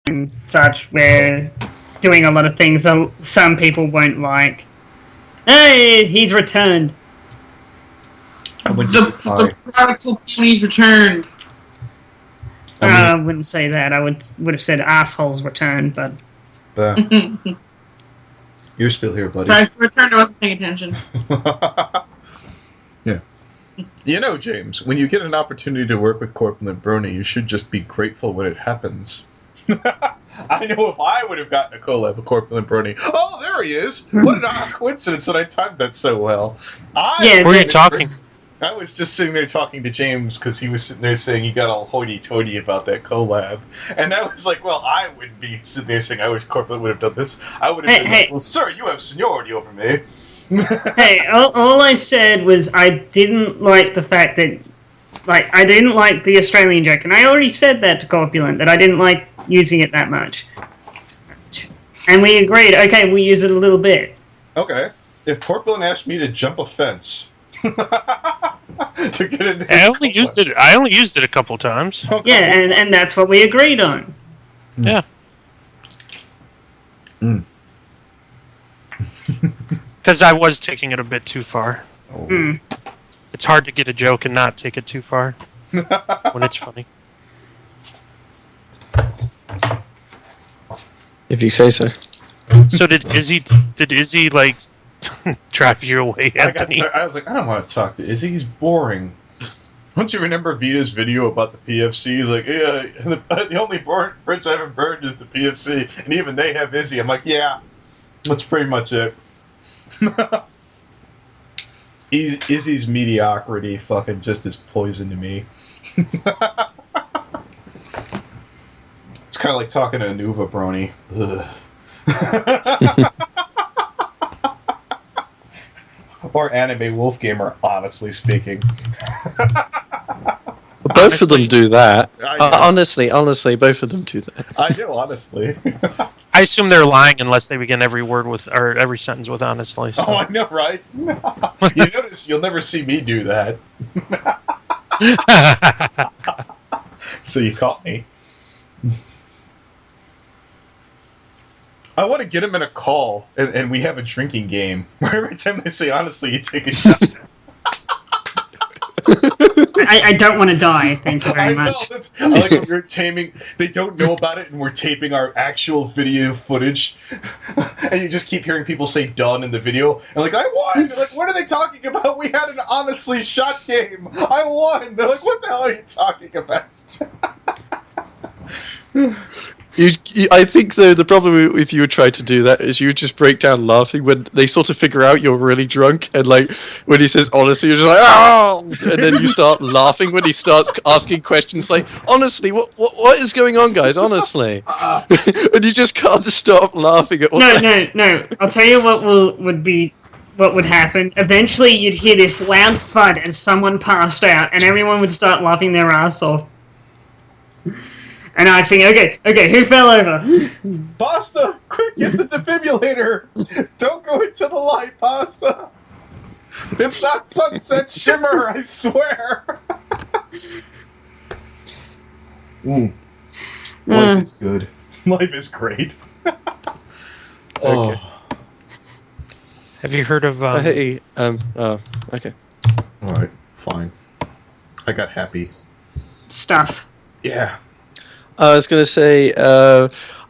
and such, we're doing a lot of things that some people won't like. Hey, he's returned. The prodigal pony's returned. I wouldn't say that. I would have said assholes returned, but... You're still here, buddy. Sorry, returned, I wasn't paying attention. Yeah. You know, James, when you get an opportunity to work with Corporal Brony, you should just be grateful when it happens. I know if I would have gotten a collab with Corporal Brony. Oh, there he is! What an odd coincidence that I timed that so well. Who are you talking to? I was just sitting there talking to James because he was sitting there saying he got all hoity-toity about that collab. And I was like, well, I wouldn't be sitting there saying I wish Corporal would have done this. I would have been like, well, sir, you have seniority over me. Hey, all I said was I didn't like the fact that, like, I didn't like the Australian joke, and I already said that to Corpulent, that I didn't like using it that much. And we agreed, okay, we'll use it a little bit. Okay. If Corpulent asked me to jump a fence to get into I only used it a couple times. Yeah, and that's what we agreed on. Yeah. Because I was taking it a bit too far. It's hard to get a joke and not take it too far when it's funny. If you say so. So did Izzy like drive you away, Anthony? I was like, I don't want to talk to Izzy. He's boring. Don't you remember Vita's video about the PFC? He's like, yeah, the only bridge I haven't burned is the PFC, and even they have Izzy. I'm like, yeah, that's pretty much it. Izzy's mediocrity fucking just is poison to me. It's kind of like talking to Anuva Brony. Or Anime Wolf Gamer, honestly speaking. Both of them do that. Honestly, both of them do that. I do, honestly. I assume they're lying unless they begin every word with or every sentence with honestly. So. Oh, I know, right? You notice you'll never see me do that. So you caught me. I want to get him in a call, and we have a drinking game where every time they say honestly, you take a shot. I don't want to die, thank you very much. I like when we're taming, they don't know about it, and we're taping our actual video footage, and you just keep hearing people say done in the video, and like, I won! They're like, what are they talking about? We had an honestly shot game! I won! They're like, what the hell are you talking about? I think, though, the problem if you would try to do that is you would just break down laughing when they sort of figure out you're really drunk, and, like, when he says honestly, you're just like, oh! And then you start laughing when he starts asking questions like, honestly, what is going on, guys? Honestly. And you just can't stop laughing at what No. I'll tell you what would happen. Eventually, you'd hear this loud thud as someone passed out, and everyone would start laughing their ass off. And asking, okay, who fell over? Pasta! Quick, get the defibrillator! Don't go into the light, Pasta! It's not Sunset Shimmer, I swear! Life is good. Life is great. Okay. Have you heard of... okay. Alright, fine. I got happy. Stuff. Yeah. I was going to say, I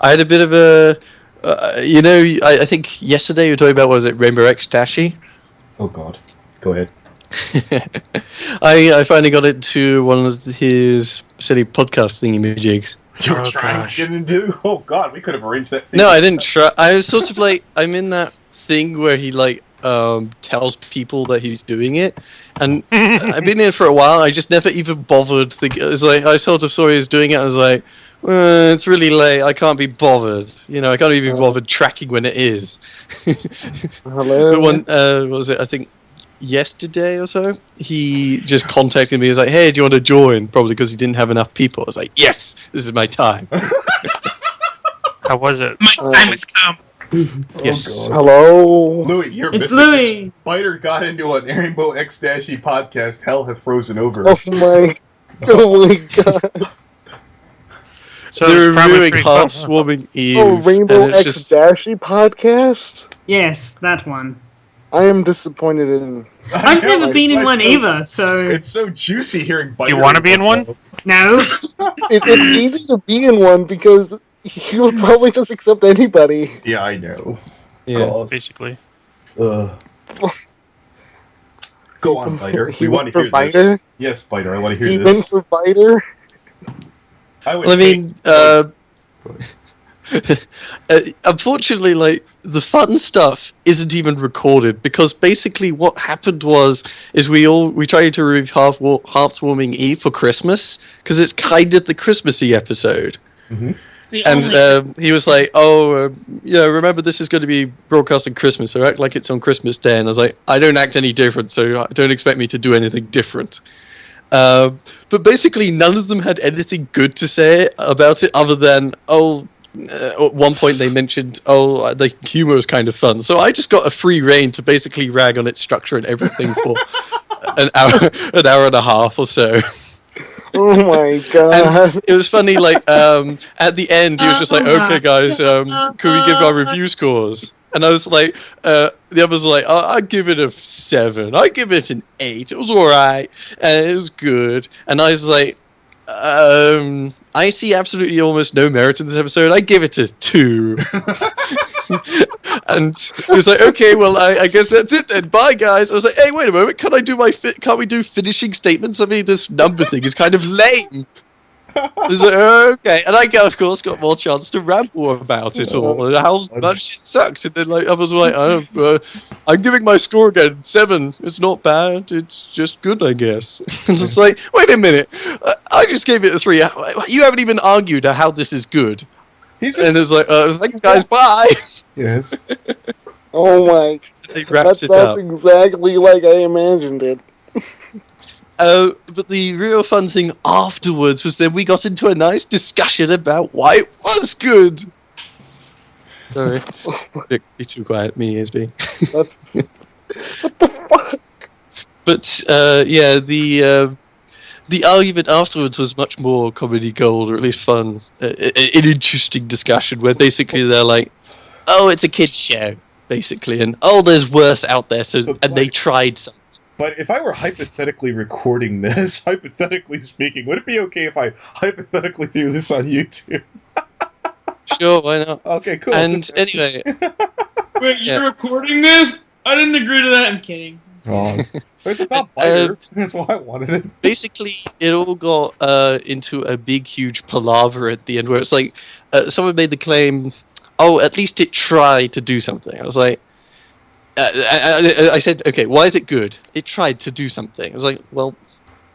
had a bit of a... I think yesterday you were talking about, was it Rainbow X Dashie? Oh god. Go ahead. I finally got into one of his silly podcast thingy-majigs. You were trying to get into? Oh god, we could have arranged that thing. No, I didn't try. I was sort of like, I'm in that thing where he like tells people that he's doing it, and I've been in it for a while. I just never even bothered. It was like I sort of saw he was doing it. I was like, it's really late. I can't be bothered. I can't even be bothered tracking when it is. Hello. But one, what was it? I think yesterday or so, he just contacted me. He was like, "Hey, do you want to join?" Probably because he didn't have enough people. I was like, "Yes, this is my time." How was it? My time has come. Yes. Oh, hello. Louis, you're It's missing Louis. this. Byter got into a Rainbow X Dashie podcast. Hell hath frozen over. Oh my god. So They're it's probably reviewing pretty fun. Half Huh? Swarming Eve. Oh, Rainbow and it's X just Dashie podcast? Yes, that one. I am disappointed in. I've know, never been in it's one so- either, so It's so juicy hearing Byter. You wanna be in one? no. It's easy to be in one because you would probably just accept anybody. Yeah, I know. yeah. God. Basically. Go on, Byter. He We want went to for hear Byter? this. Yes, Byter, I want to He hear went this. for Byter. I mean, unfortunately, like, the fun stuff isn't even recorded because basically what happened is we tried to review Half Swarming Eve for Christmas because it's kind of the Christmassy episode. It's the And only. he was like, "Oh, remember this is going to be broadcast on Christmas, so act like it's on Christmas Day." And I was like, "I don't act any different, so don't expect me to do anything different." But basically, none of them had anything good to say about it, other than, at one point they mentioned, the humor was kind of fun. So I just got a free reign to basically rag on its structure and everything for an hour and a half or so. Oh my god. And it was funny, like, at the end, he was just like, "Okay, guys, can we give our review scores?" And I was like, the others were like, "I'd give it a 7. I'd give it an 8. It was alright, and it was good." And I was like, I see absolutely almost no merit in this episode. I give it a 2. And he was like, "Okay, well, I guess that's it then. Bye, guys." I was like, "Hey, wait a moment. Can't we do finishing statements? I mean, this number thing is kind of lame." I was like, "Okay." And I, of course, got more chance to ramble about it all and how much it sucked. And then, like, others were like, "I'm giving my score again 7. It's not bad. It's just good, I guess." And it's like, wait a minute. I just gave it a 3. You haven't even argued how this is good. He's And just, it's like, "Thanks, guys. Bye." yes. Oh my. They wrapped it That's up. exactly like I imagined it. But the real fun thing afterwards was then we got into a nice discussion about why it was good. Sorry. Be too quiet, me, ASB. That's. What the fuck? But, the argument afterwards was much more comedy gold, or at least fun. An interesting discussion where basically they're like, "Oh, it's a kid's show," basically, and, "Oh, there's worse out there," and they tried something. But if I were hypothetically recording this, hypothetically speaking, would it be okay if I hypothetically threw this on YouTube? Sure, why not? Okay, cool. And Just- anyway, Wait, you're yeah. recording this? I didn't agree to that. I'm kidding. Oh. It's about Byter. That's why I wanted it. basically it all got into a big, huge palaver at the end, where it's like someone made the claim, "Oh, at least it tried to do something." I was like, I said, "Okay, why is it good? It tried to do something." I was like, "Well,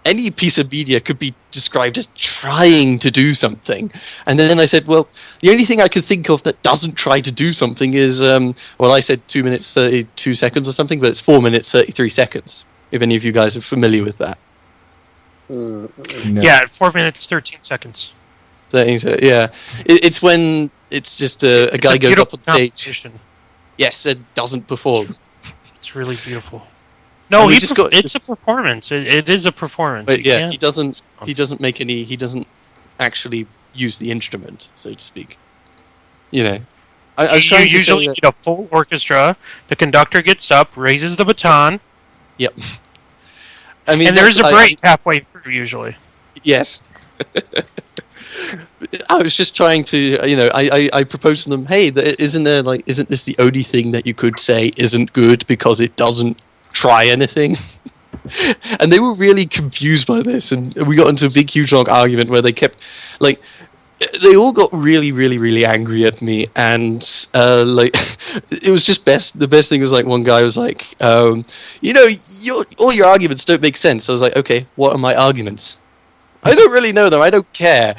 any piece of media could be described as trying to do something." And then I said, "Well, the only thing I could think of that doesn't try to do something is, I said 2 minutes 32 seconds or something, but it's 4 minutes 33 seconds. If any of you guys are familiar with that." No. Yeah, at 4 minutes 13 seconds. Yeah, it's when it's just a guy goes up on stage. Competition. Yes, and doesn't perform. It's really beautiful. No, And we he just perf- got it's this- a performance. It is a performance. But You yeah, can't- he doesn't actually use the instrument, so to speak. You know, I was trying You to usually say that, need a full orchestra. The conductor gets up, raises the baton, I mean, and there's a that's- break halfway through usually. Yes. I was just trying to, I proposed to them, "Hey, isn't this the only thing that you could say isn't good because it doesn't try anything?" And they were really confused by this, and we got into a big, huge, long argument where they kept, they all got really, really, really angry at me, and it was just best. The best thing was one guy was like, all your arguments don't make sense. I was like, "Okay, what are my arguments? I don't really know them. I don't care."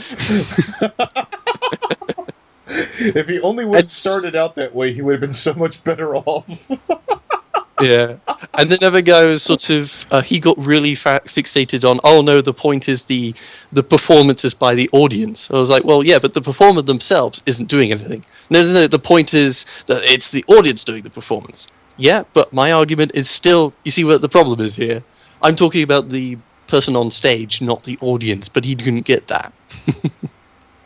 If he only would have started out that way, he would have been so much better off. Yeah, and then other guy was sort of he got really fixated on, "Oh no, the point is the performances by the audience." I was like, "Well, yeah, but the performer themselves isn't doing anything. No, the point is that it's the audience doing the performance." Yeah, but my argument is still, you see what the problem is here? I'm talking about the person on stage, not the audience, but he didn't get that.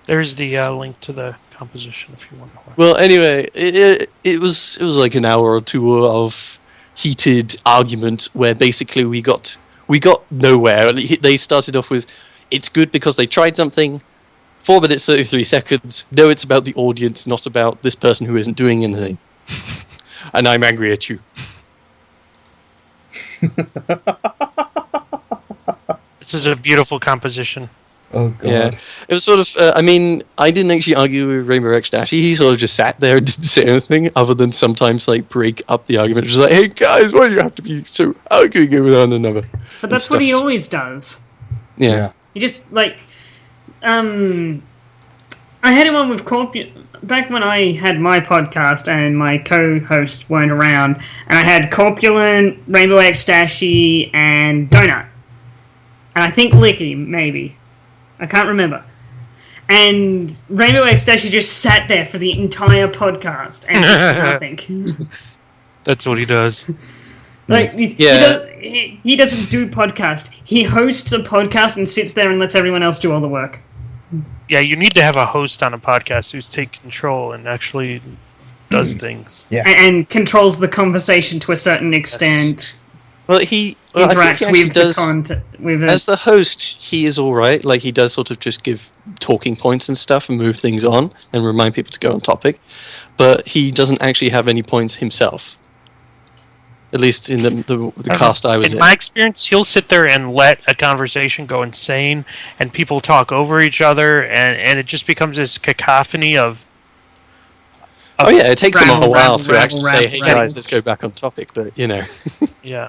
There's the link to the composition if you want to watch. Well, anyway, it was like an hour or two of heated argument where basically we got nowhere. They started off with, "It's good because they tried something." 4 minutes 33 seconds. No, it's about the audience, not about this person who isn't doing anything. And I'm angry at you. This is a beautiful composition. Oh god. Yeah, it was sort of. I mean, I didn't actually argue with Rainbow X Dashie. He sort of just sat there and didn't say anything, other than sometimes like break up the argument. Just like, "Hey guys, why do you have to be so arguing with one another?" But that's what he always does. Yeah. He just like, I had him on with corp back when I had my podcast and my co-host weren't around, and I had Corpulent, Rainbow X Dashie, and Donut, and I think Licky maybe. I can't remember. And Rainbow X Dashie just sat there for the entire podcast and did nothing. That's what he does. Like, he doesn't do podcast. He hosts a podcast and sits there and lets everyone else do all the work. Yeah, you need to have a host on a podcast who's taking control and actually does things. Yeah. And controls the conversation to a certain extent. Well, he interacts with does, the content. As the host, he is all right. Like, he does sort of just give talking points and stuff and move things on and remind people to go on topic. But he doesn't actually have any points himself. At least in the cast I was in. In my experience, he'll sit there and let a conversation go insane, and people talk over each other, and it just becomes this cacophony of oh yeah, it takes him a while to rabble, actually say, "Hey rabble. guys, let's go back on topic." But you know, yeah.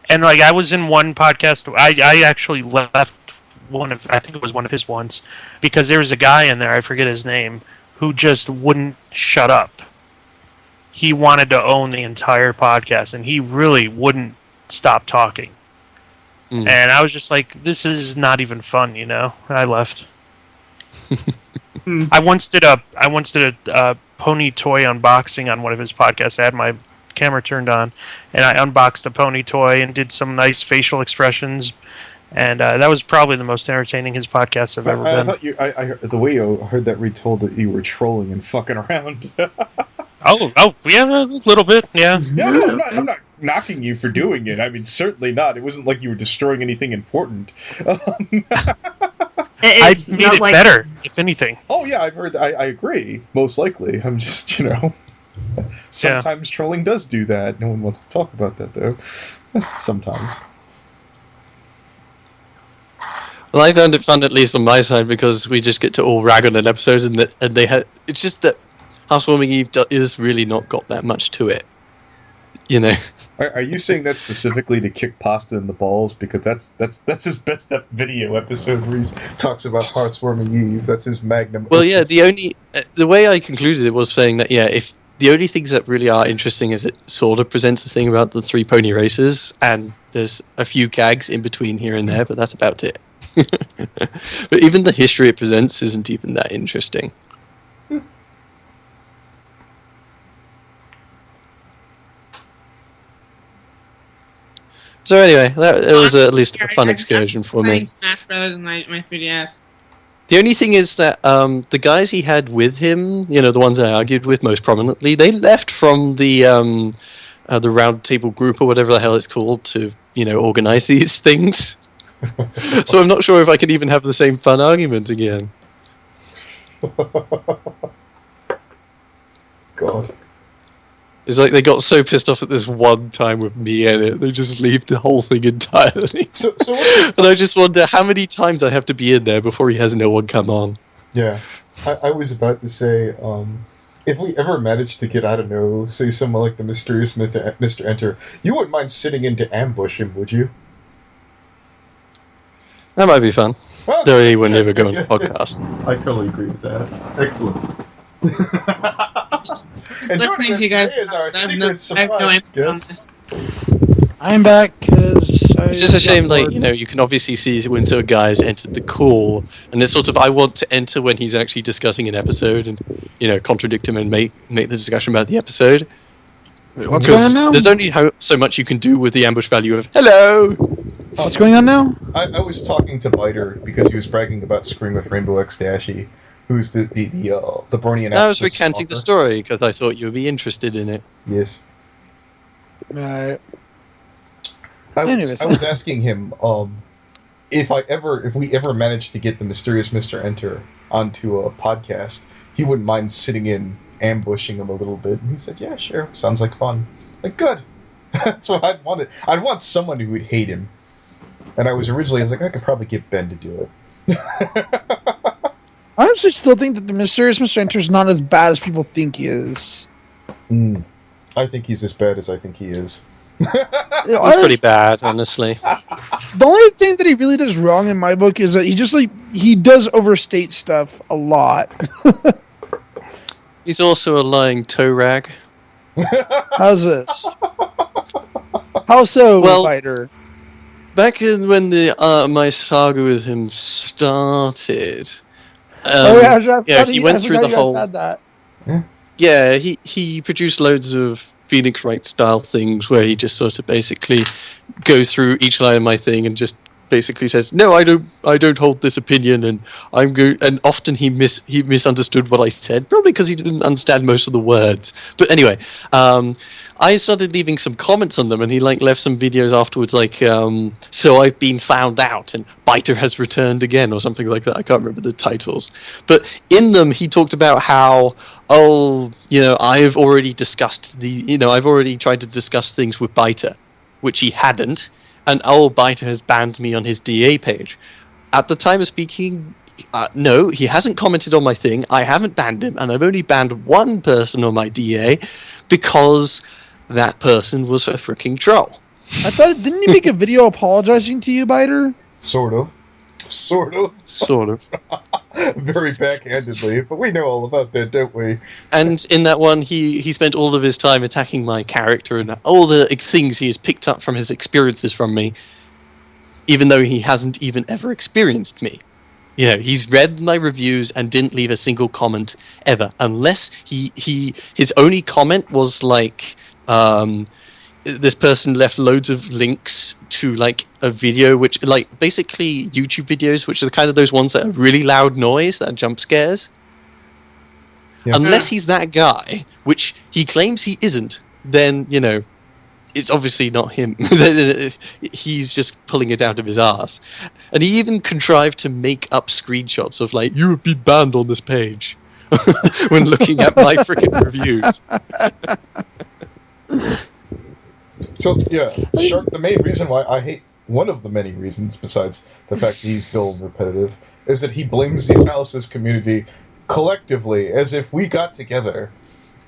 And like I was in one podcast, I actually left I think it was one of his ones, because there was a guy in there, I forget his name, who just wouldn't shut up. He wanted to own the entire podcast, and he really wouldn't stop talking. And I was just like, this is not even fun, you know? I left. I once did a pony toy unboxing on one of his podcasts. I had my camera turned on, and I unboxed a pony toy and did some nice facial expressions, and that was probably the most entertaining his podcasts have ever been. I thought the way you heard that retold that you were trolling and fucking around. oh, yeah, a little bit, yeah. Yeah, no, I'm not knocking you for doing it. I mean, certainly not. It wasn't like you were destroying anything important. I made it better, if anything. Oh yeah, I've heard that. I agree. Most likely. I'm just, sometimes trolling does do that. No one wants to talk about that, though. Sometimes. well, I found it fun, at least on my side, because we just get to all rag on an episode, and they had. It's just that Housewarming Eve is really not got that much to it, you know. Are you saying that specifically to kick Pasta in the balls? Because that's his best video episode where he talks about Heartswarming Eve. That's his magnum. Well, opus. yeah. The way I concluded it was saying that if the only things that really are interesting is it sort of presents a thing about the 3 pony races, and there's a few gags in between here and there, but that's about it. But even the history it presents isn't even that interesting. So anyway, it was at least a fun excursion for me. Smash rather than my 3DS. The only thing is that the guys he had with him, the ones I argued with most prominently, they left from the round table group or whatever the hell it's called to, organize these things. So I'm not sure if I could even have the same fun argument again. God. It's like they got so pissed off at this one time with me in it, they just leave the whole thing entirely. So and I just wonder how many times I have to be in there before he has no one come on. Yeah. I was about to say, if we ever managed to get, I don't know, say someone like the mysterious Mr. Enter, you wouldn't mind sitting in to ambush him, would you? That might be fun. Well, Though he would never go on the podcast. I totally agree with that. Excellent. And Listening to you guys, is our I have secret no surprise info on guest. this. I'm back because It's just a shame, you can obviously see when certain guys entered the call, and it's sort of, I want to enter when he's actually discussing an episode and, contradict him and make the discussion about the episode. Wait, what's going on now? There's only so much you can do with the ambush value of, hello! What's going on now? I was talking to Byter because he was bragging about screwing with Rainbow X Dashie, who's the Bronian. I was recanting the story because I thought you would be interested in it. Yes. Right. I Anyways. was asking him if we ever managed to get the mysterious Mr. Enter onto a podcast, he wouldn't mind sitting in ambushing him a little bit. And he said, "Yeah, sure. Sounds like fun." Like, good. That's what I'd wanted. I'd want someone who would hate him. And I was like, I could probably get Ben to do it. I honestly still think that the mysterious Mr. Enter is not as bad as people think he is. I think he's as bad as I think he is. It's pretty bad, honestly. The only thing that he really does wrong in my book is that he does overstate stuff a lot. He's also a lying toe rag. How's this? How so, Well, Byter? Back in when my saga with him started. He went through the whole. Had that. Yeah, he produced loads of Phoenix Wright style things where he just sort of basically goes through each line of my thing and just basically says, "No, I don't hold this opinion," and I'm good. And often he misunderstood what I said, probably because he didn't understand most of the words. But anyway, I started leaving some comments on them, and he left some videos afterwards, "So I've been found out," and "Byter has returned again," or something like that. I can't remember the titles, but in them he talked about how, I've already discussed I've already tried to discuss things with Byter, which he hadn't, and Byter has banned me on his DA page. At the time of speaking, no, he hasn't commented on my thing. I haven't banned him, and I've only banned one person on my DA because that person was a freaking troll. I thought, didn't he make a video apologizing to you, Byter? Sort of. Very backhandedly, but we know all about that, don't we? And in that one, he spent all of his time attacking my character and all the things he has picked up from his experiences from me, even though he hasn't even ever experienced me. He's read my reviews and didn't leave a single comment ever, unless his only comment was this person left loads of links to a video which basically YouTube videos, which are kind of those ones that are really loud noise, that are jump scares. Yeah. Unless he's that guy, which he claims he isn't, then it's obviously not him. He's just pulling it out of his ass. And he even contrived to make up screenshots of you have been banned on this page when looking at my freaking reviews. So, yeah, Shark, the main reason why I hate, one of the many reasons, besides the fact that he's dull and repetitive, is that he blames the analysis community collectively as if we got together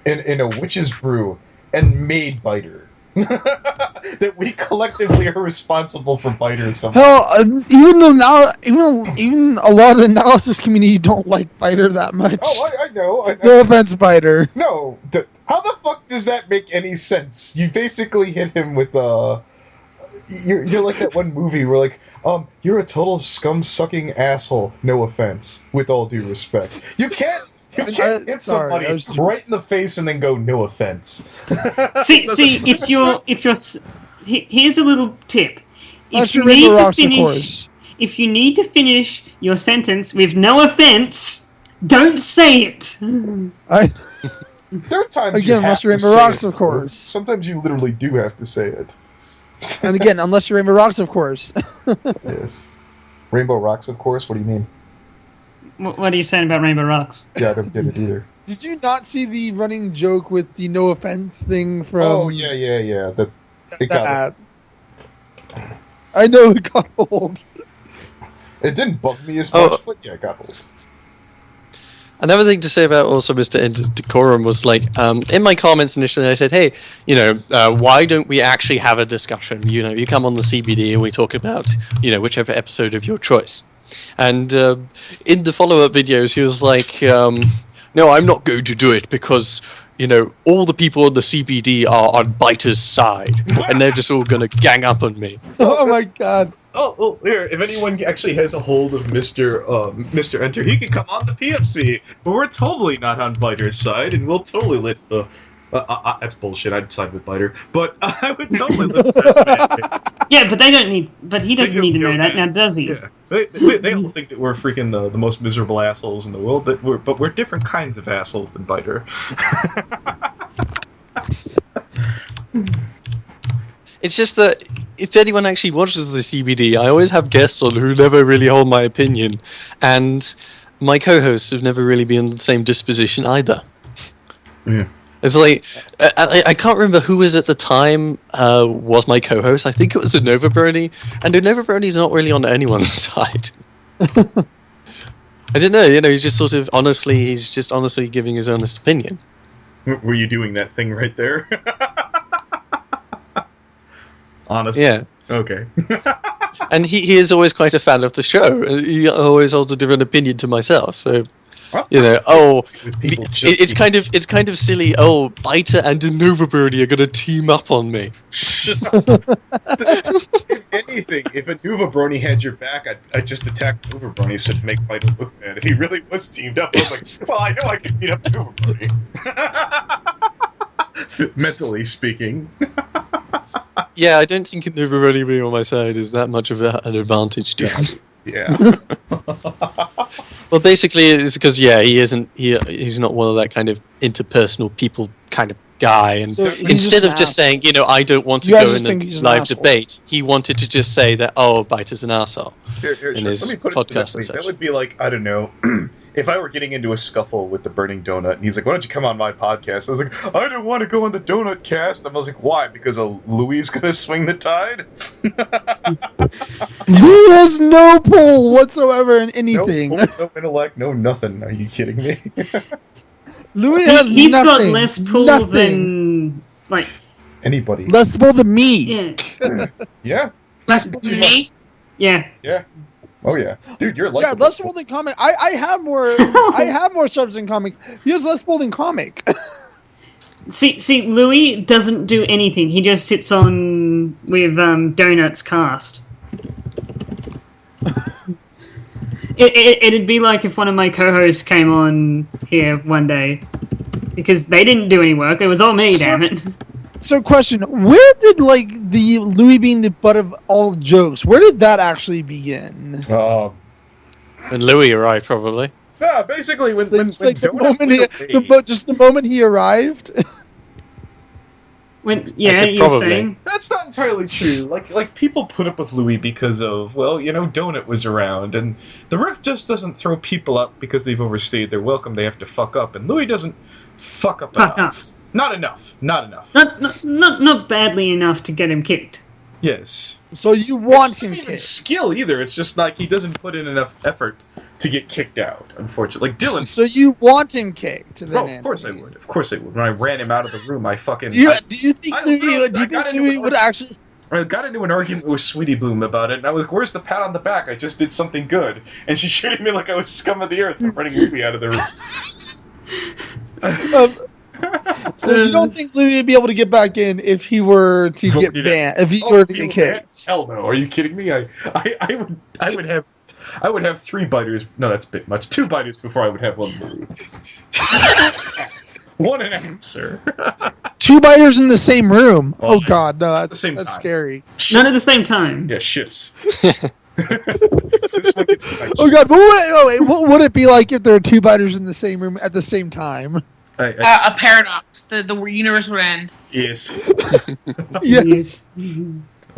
in a witch's brew and made Byter. That we collectively are responsible for Byter somehow. Hell, even a lot of the analysis community don't like Byter that much. Oh, I know. No offense, Byter. No, how the fuck does that make any sense? You basically hit him with you're like that one movie where you're a total scum-sucking asshole. No offense, with all due respect. You can't hit somebody right in the face and then go no offense. see, if you're here's a little tip. If you need to finish your sentence with no offense, don't say it. There are times again, unless you're Rainbow Rocks, of course. Sometimes you literally do have to say it. And again, unless you're Rainbow Rocks, of course. Yes. Rainbow Rocks, of course? What do you mean? What are you saying about Rainbow Rocks? Yeah, I don't get it either. Did you not see the running joke with the no offense thing from... Oh, yeah. It got it. I know it got old. It didn't bug me as much, but yeah, it got old. Another thing to say about also Mr. Enter's decorum was in my comments initially I said, hey, why don't we actually have a discussion? You come on the CBD and we talk about, whichever episode of your choice. And in the follow-up videos he was like, no, I'm not going to do it because, all the people on the CBD are on Byter's side and they're just all going to gang up on me. Oh my god. Oh, here, if anyone actually has a hold of Mr. Enter, he can come on the PFC, but we're totally not on Byter's side, and we'll totally let the That's bullshit. I'd side with Byter, but I would totally live with this man. Yeah, but they don't need. But he doesn't need to know that now, does he? Yeah, they all think that we're freaking the most miserable assholes in the world. But we're different kinds of assholes than Byter. It's just that if anyone actually watches the CBD, I always have guests on who never really hold my opinion, and my co-hosts have never really been in the same disposition either. Yeah. It's like I can't remember who was at the time was my co-host. I think it was Nova Brony, and Nova Brony's not really on anyone's side. I don't know. He's just sort of he's just honestly giving his honest opinion. Were you doing that thing right there? Honest. Yeah. Okay. And he is always quite a fan of the show. He always holds a different opinion to myself. So. It's kind of silly. Oh, Byter and Nova Brony are gonna team up on me. If anything, if a Nova Brony had your back, I'd just attack Nova Brony so to make Byter look bad. If he really was teamed up, I was like, well, I know I can beat up Nova Brony. Mentally speaking. Yeah, I don't think Nova Brony being on my side is that much of an advantage to me. Yeah. Well, basically, it's because he's not one of that kind of interpersonal people kind of guy, and So instead of just saying, I don't want to go in a live debate, he wanted to just say that, Byter's an asshole. Let his me put it podcast simply. and such. That would be like, I don't know, if I were getting into a scuffle with the Burning Donut, and he's like, why don't you come on my podcast? I was like, I don't want to go on the Donut Cast. I was like, why? Because Louis going to swing the tide? He has no pull whatsoever in anything. No intellect, no nothing. Are you kidding me? Louis has He's got nothing. less pull than like Anybody. Less pull than me. yeah, Yeah? Less than me. yeah. Yeah. Oh, yeah. Dude, you're like... Yeah, less pull than comic. I have more. I have more subs than comic. He has less pull than comic. See, Louis doesn't do anything. He just sits on with Donut's cast. It'd be like if one of my co-hosts came on here one day, because they didn't do any work. It was all me, damn it. So, question: where did the Louis being the butt of all jokes? Where did that actually begin? And Louis arrived, probably. No, basically, when The moment he arrived. When I yeah, said you're probably. saying That's not entirely true. Like people put up with Louis because of, Donut was around, and the Rift just doesn't throw people up because they've overstayed their welcome. They have to fuck up, and Louis doesn't fuck up enough. Not enough. not badly enough to get him kicked. Yes. So you want It's him not even kicked? skill either. It's just like he doesn't put in enough effort to get kicked out. Unfortunately, like Dylan. So you want him kicked? Then, Of course I would. Of course I would. When I ran him out of the room, I fucking. Do you think I Louis would actually? I got into an argument with Sweetie Boom about it, and I was like, where's the pat on the back? I just did something good. And she treated me like I was scum of the earth for running Louis out of the room. So you don't think Louis would be able to get back in if he were to get banned? If he were to get kicked? Hell no! Are you kidding me? I would have 3 biters. No, that's a bit much. 2 biters before I would have 1 Louis. 1 an answer. 2 biters in the same room. Oh, Oh God, no, the same that's time. scary. Not at the same time. Yeah, shifts. This one gets to Oh God, what would it be like if there were 2 biters in the same room at the same time? A paradox. The universe would end. Yes. Yes.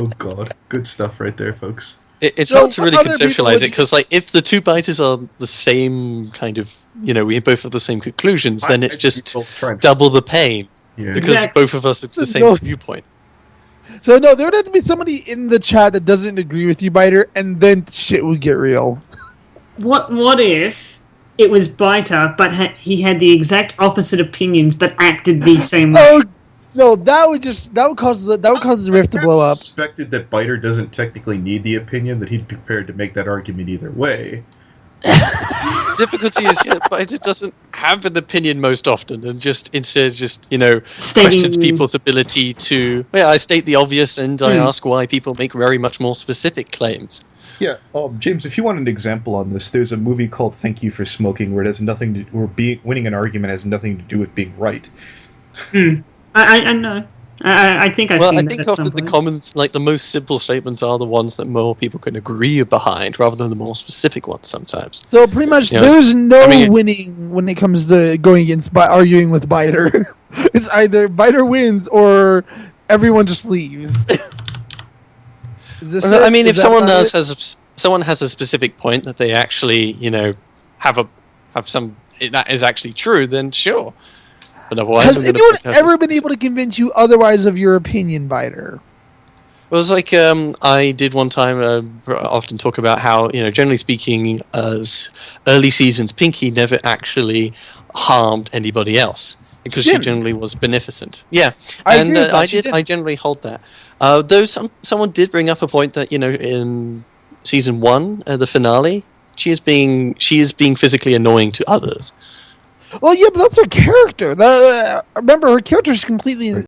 Oh God, good stuff right there, folks. It's So hard to really what other people conceptualize would- it, because if the 2 biters are the same kind of, we both have the same conclusions, then it's just double the pain, Yeah. because Exactly. both of us have the So same no- viewpoint. So no, there would have to be somebody in the chat that doesn't agree with you, Byter, and then shit would get real. What if it was Byter, but he had the exact opposite opinions, but acted the same way? Oh no, that would cause the rift to blow up. I suspected that Byter doesn't technically need the opinion, that he'd be prepared to make that argument either way. The difficulty is, Byter doesn't have an opinion most often, and instead questions people's ability to. I state the obvious, and I ask why people make very much more specific claims. Yeah, James, if you want an example on this, there's a movie called Thank You for Smoking, where it has nothing to, winning an argument has nothing to do with being right. I know. I think I've Well, seen I that think at some often the point. comments, like the most simple statements, are the ones that more people can agree behind, rather than the more specific ones. Sometimes. So pretty much, Yes. there's no I mean- winning when it comes to going against arguing with Byter. It's either Byter wins or everyone just leaves. Is this Well, it? I mean, Is if that someone about it? has a specific point that they actually, have some that is actually true, then sure. But otherwise, Has I'm gonna anyone point out ever been able to convince you otherwise of your opinion, Byter? It was like I did one time. Often talk about how, generally speaking, as early seasons, Pinky never actually harmed anybody else because she didn't. generally was beneficent. Yeah, I and agree with that, she I didn't. generally hold that. Though someone did bring up a point that in season 1, the finale, she is being physically annoying to others. Well, yeah, but that's her character. Remember, her character is completely